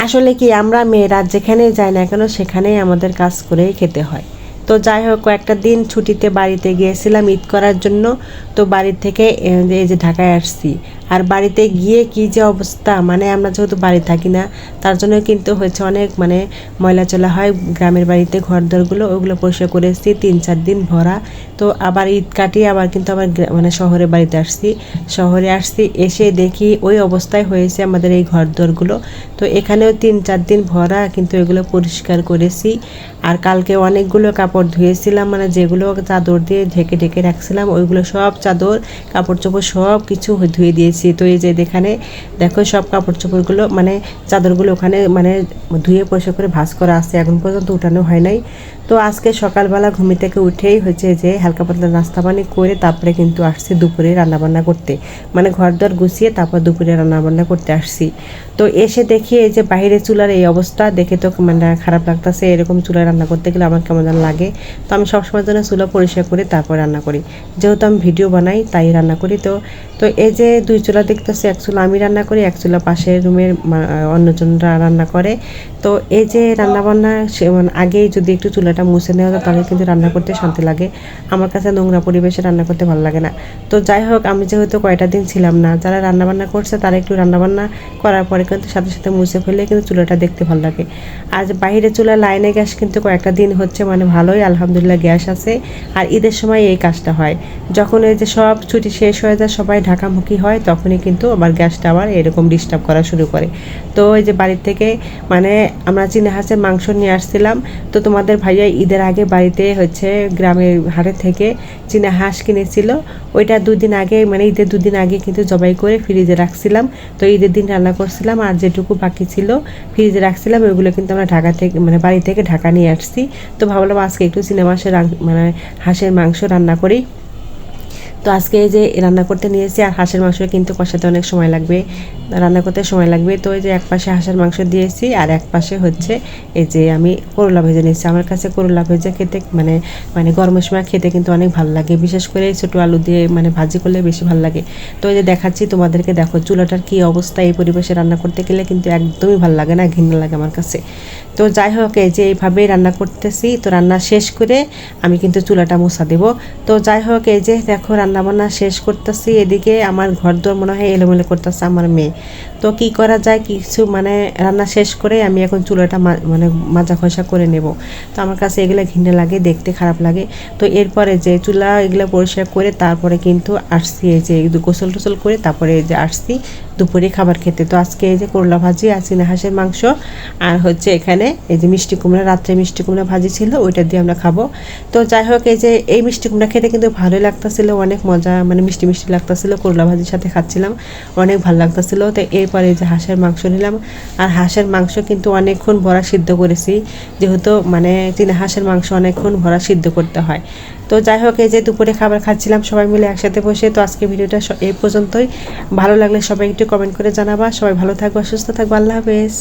আসলে কি আমরা মেয়েরা যেখানেই যাই না কেন সেখানেই আমাদের কাজ করেই খেতে হয়। তো যাই হোক, কয়েকটা দিন ছুটিতে বাড়িতে গিয়েছিলাম ঈদ করার জন্য। তো বাড়ি থেকে এই যে ঢাকায় আসছি। আর বাড়িতে গিয়ে কি যে অবস্থা, মানে আমরা যেহেতু বাড়ি থাকি না, তার জন্য কিন্তু হচ্ছে অনেক মানে ময়লা চলা হয় গ্রামের বাড়িতে, ঘরদোরগুলো ওগুলো পরিষ্কার করে এসেছি 3-4 দিন ভরা। তো আবার ঈদ কাটিয়ে আবার কিন্তু আবার মানে শহরে বাড়িতে আসছি। শহরে আসছি, এসে দেখি ওই অবস্থায় হয়েছে আমাদের এই ঘরদোরগুলো। তো এখানেও 3-4 দিন ভরা কিন্তু এগুলো পরিষ্কার করেছি। আর কালকে অনেকগুলো কাপড় ধুয়েছিলাম, মানে যেগুলো চাদর দিয়ে ঢেকে ঢেকে রাখছিলাম ওইগুলো সব চাদর কাপড় চোপড় সব কিছু ধুয়ে দিয়েছি। তো এই যে এখানে দেখো সব কাপড় চোপড়গুলো মানে চাদরগুলো ওখানে মানে ধুয়ে পরিষ্কার করে ভাঁজ করা আছে, এখন পর্যন্ত উঠানো হয় নাই। তো আজকে সকালবেলা ঘুমি থেকে উঠেই হচ্ছে যে হালকা পাতলা নাস্তা পানি করে তারপরে কিন্তু আসছি দুপুরে রান্নাবান্না করতে, মানে ঘর দর গুছিয়ে তারপর দুপুরে রান্নাবান্না করতে আসছি। তো এসে দেখি এই যে বাইরে চুলার এই অবস্থা দেখে তো মানে খারাপ লাগতেছে, এরকম চুলায় রান্না করতে গেলে আমার কেমন যেন লাগে। তো আমি সবসময় জন্য চুলা পরিষ্কার করে তারপর রান্না করি, যেহেতু আমি ভিডিও বানাই তাই রান্না করি। তো তো এই যে 2 চুলা দেখতেছি, এক চুলা আমি রান্না করি, এক চুলা পাশের রুমের অন্যজনরা রান্না করে। তো এই যে রান্নাবান্না মানে আগেই যদি একটু চুলাটা মুছে নেওয়া যায় তাহলে কিন্তু রান্না করতে শান্তি লাগে। আমার কাছে নোংরা পরিবেশে রান্না করতে ভালো লাগে না। তো যাই হোক, আমি যেহেতু কয়টা দিন ছিলাম না, যারা রান্নাবান্না করছে তারা একটু রান্নাবান্না করার পরে কিন্তু সাথে সাথে মুছে ফেলে কিন্তু চুলাটা দেখতে ভালো লাগে। আজ বাইরে চুলা লাইনে গ্যাস কিন্তু কয়েকটা দিন হচ্ছে মানে ভালোই আলহামদুলিল্লাহ গ্যাস আছে। আর ঈদের সময় এই কাজটা হয়, যখন এই যে সব ছুটি শেষ হয়ে যায় সবাই ঢাকামুখী হয় তখনই কিন্তু আবার গ্যাসটা আবার এরকম ডিস্টার্ব করা শুরু করে। তো এই যে বাড়ির থেকে মানে আমরা চীনা হাঁসের মাংস নিয়ে আসছিলাম। তো তোমাদের ভাইয়া ঈদের আগে বাড়িতে হচ্ছে গ্রামের হাটের থেকে চীনা হাঁস কিনেছিল, ওইটা 2 দিন আগে মানে ঈদের 2 দিন আগে কিন্তু জবাই করে ফ্রিজে রাখছিলাম। তো ঈদের দিন রান্না করছিলাম, আর যেটুকু বাকি ছিল ফ্রিজে রাখছিলাম, ওইগুলো কিন্তু আমরা ঢাকা থেকে মানে বাড়ি থেকে ঢাকা নিয়ে আসছি। তো ভাবলাম আজকে একটু চীনা মাছের মানে হাঁসের মাংস রান্না করি। তো আজকে এই যে রান্না করতে নিয়েছি, আর হাঁসের মাংস কিন্তু কষাতে অনেক সময় লাগবে, রান্না করতে সময় লাগবে। তো এই যে এক পাশে হাঁসের মাংস দিয়েছি আর এক পাশে হচ্ছে এই যে আমি করলা ভেজে নিয়েছি। আমার কাছে করলা ভেজে খেতে মানে মানে গরমের সময় খেতে কিন্তু অনেক ভালো লাগে, বিশেষ করে ছোটো আলু দিয়ে মানে ভাজি করলে বেশি ভালো লাগে। তো এই যে দেখাচ্ছি তোমাদেরকে, দেখো চুলাটার কী অবস্থা, এই পরিবেশে রান্না করতে গেলে কিন্তু একদমই ভালো লাগে না, ঘৃণা লাগে আমার কাছে। তো যাই হোক, এই যে এইভাবেই রান্না করতেছি। তো রান্না শেষ করে আমি কিন্তু চুলাটা মোছা দেবো। তো যাই হোক, এই যে দেখো রান্নাবান্না শেষ করতেছি, এদিকে আমার ঘরদোর মনে হয় এলোমেলো করতেছে আমার মেয়ে। তো কি করা যায়, কিছু মানে রান্না শেষ করে আমি এখন চুলাটা মানে মাজা ঘষা করে নেব। তো আমার কাছে এগুলো ঘৃণা লাগে, দেখতে খারাপ লাগে। তো এরপরে যে চুলা এগুলো পরিষ্কার করে তারপরে কিন্তু আসছি এই যে গোসল টোসল করে তারপরে এই যে আসছি দুপুরে খাবার খেতে। তো আজকে এই যে করলা ভাজি আর চীনা হাঁসের মাংস, আর হচ্ছে এখানে এই যে মিষ্টি কুমড়া, রাত্রে মিষ্টি কুমড়া ভাজি ছিল, ওইটা দিয়ে আমরা খাবো। তো যাই হোক, এই যে এই মিষ্টি কুমড়া খেতে কিন্তু ভালোই লাগতেছিল, অনেক মজা মানে মিষ্টি মিষ্টি লাগতেছিল, করলা ভাজির সাথে খাচ্ছিলাম, অনেক ভালো লাগতেছিল। তো এরপরে যে হাঁসের মাংস নিলাম, আর হাঁসের মাংস কিন্তু অনেকক্ষণ ভরা সিদ্ধ করেছি, যেহেতু মানে চীনা হাঁসের মাংস অনেকক্ষণ ভরা সিদ্ধ করতে হয়। তো যাই হোক, এই যে দুপুরে খাবার খাচ্ছিলাম সবাই মিলে একসাথে বসে। তো আজকে ভিডিওটা এই পর্যন্তই, ভালো লাগলে সবাই একটু কমেন্ট করে জানাবা। সবাই ভালো থাকবা, সুস্থ থাকবা, আল্লাহ হাফেজ।